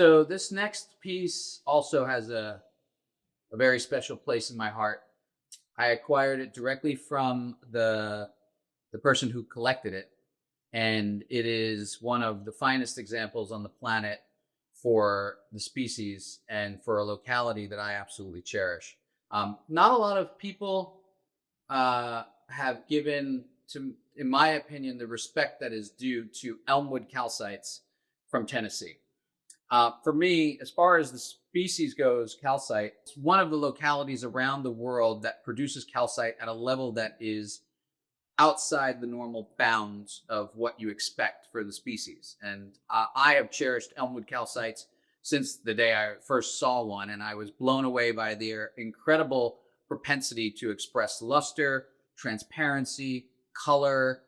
So this next piece also has a very special place in my heart. I acquired it directly from the person who collected it, and it is one of the finest examples on the planet for the species and for a locality that I absolutely cherish. Not a lot of people have given, to, in my opinion, the respect that is due to Elmwood calcites from Tennessee. For me, as far as the species goes, calcite, it's one of the localities around the world that produces calcite at a level that is outside the normal bounds of what you expect for the species. And I have cherished Elmwood calcites since the day I first saw one, and I was blown away by their incredible propensity to express luster, transparency, color,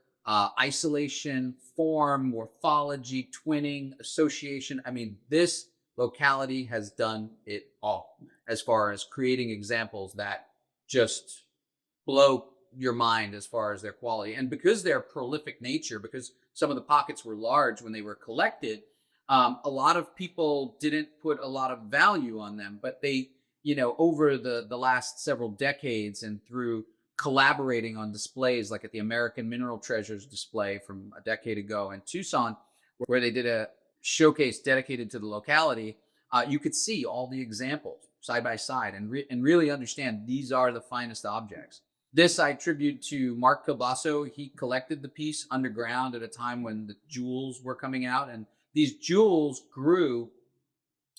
isolation, form, morphology, twinning, association. I mean, this locality has done it all as far as creating examples that just blow your mind as far as their quality. And because their prolific nature, because some of the pockets were large when they were collected, a lot of people didn't put a lot of value on them, but they, over the last several decades and through collaborating on displays like at the American Mineral Treasures display from a decade ago in Tucson, where they did a showcase dedicated to the locality, you could see all the examples side by side and really understand these are the finest objects. This I attribute to Mark Kielbaso. He collected the piece underground at a time when the jewels were coming out, and these jewels grew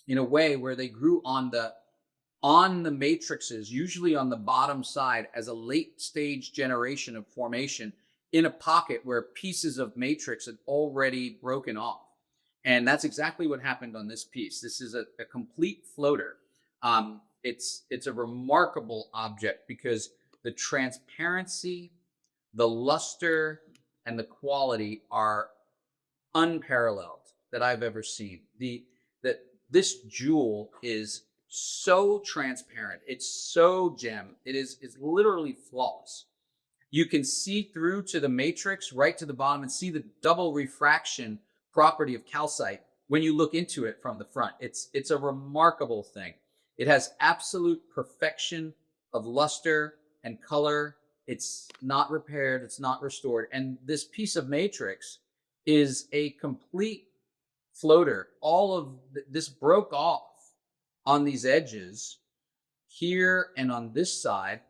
in a way where they grew on the matrices, usually on the bottom side, as a late stage generation of formation in a pocket where pieces of matrix had already broken off. And that's exactly what happened on this piece. This is a complete floater. It's a remarkable object because the transparency, the luster, and the quality are unparalleled that I've ever seen. This jewel is so transparent. It's so gem. It's literally flawless. You can see through to the matrix right to the bottom and see the double refraction property of calcite when you look into it from the front. It's a remarkable thing. It has absolute perfection of luster and color. It's not repaired, it's not restored. And this piece of matrix is a complete floater. All of this broke off on these edges here and on this side,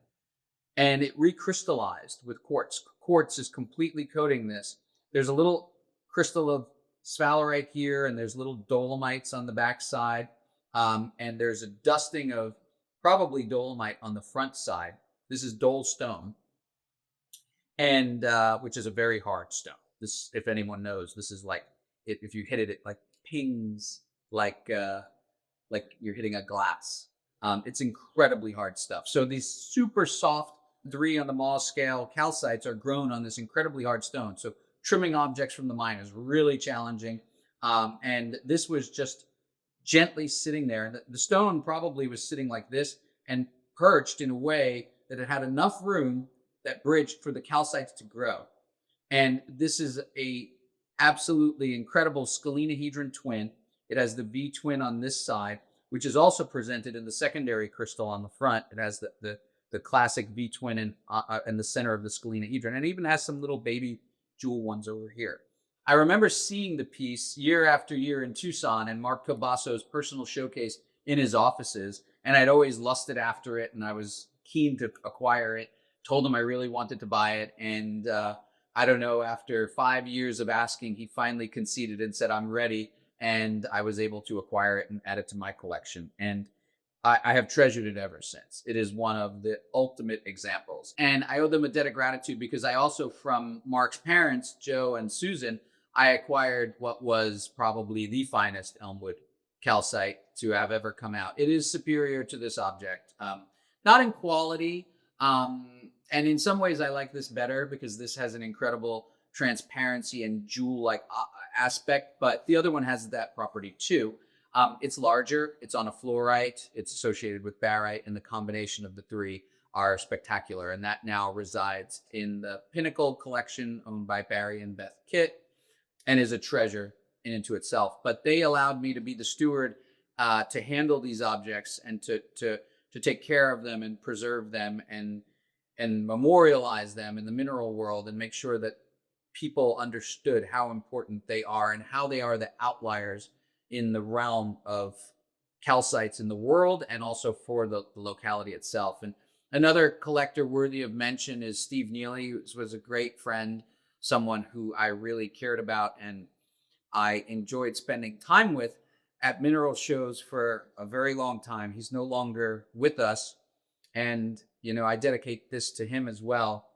and it recrystallized with quartz. Quartz is completely coating this. There's a little crystal of sphalerite here, and there's little dolomites on the back side. And there's a dusting of probably dolomite on the front side. This is Dolostone, and which is a very hard stone. This, if anyone knows, this is like if you hit it, it like pings like you're hitting a glass. It's incredibly hard stuff. So these super soft 3 on the Mohs scale calcites are grown on this incredibly hard stone. So trimming objects from the mine is really challenging. And this was just gently sitting there. And the stone probably was sitting like this and perched in a way that it had enough room that bridged for the calcites to grow. And this is a absolutely incredible scalenihedron twin. It has the V twin on this side, which is also presented in the secondary crystal on the front. It has the classic V twin in the center of the scalenihedron, and it even has some little baby jewel ones over here. I remember seeing the piece year after year in Tucson and Mark Kielbaso's personal showcase in his offices, and I'd always lusted after it, and I was keen to acquire it. Told him I really wanted to buy it, and I don't know, after 5 years of asking, he finally conceded and said, I'm ready, and I was able to acquire it and add it to my collection. And I have treasured it ever since. It is one of the ultimate examples. And I owe them a debt of gratitude because I also, from Mark's parents, Joe and Susan, I acquired what was probably the finest Elmwood calcite to have ever come out. It is superior to this object, not in quality. And in some ways I like this better because this has an incredible transparency and jewel-like aspect, but the other one has that property too. It's larger, it's on a fluorite, it's associated with barite, and the combination of the 3 are spectacular. And that now resides in the Pinnacle collection owned by Barry and Beth Kitt and is a treasure in and to itself. But they allowed me to be the steward, to handle these objects and to take care of them and preserve them and memorialize them in the mineral world and make sure that people understood how important they are and how they are the outliers in the realm of calcites in the world and also for the locality itself. And another collector worthy of mention is Steve Neely, who was a great friend, someone who I really cared about and I enjoyed spending time with at mineral shows for a very long time. He's no longer with us. And, I dedicate this to him as well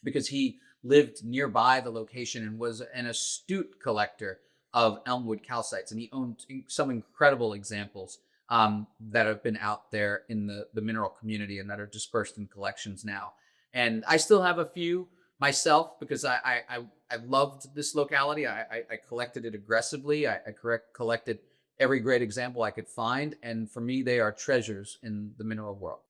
because he lived nearby the location and was an astute collector of Elmwood calcites. And he owned some incredible examples that have been out there in the mineral community and that are dispersed in collections now. And I still have a few myself because I loved this locality. I collected it aggressively. I collected every great example I could find. And for me, they are treasures in the mineral world.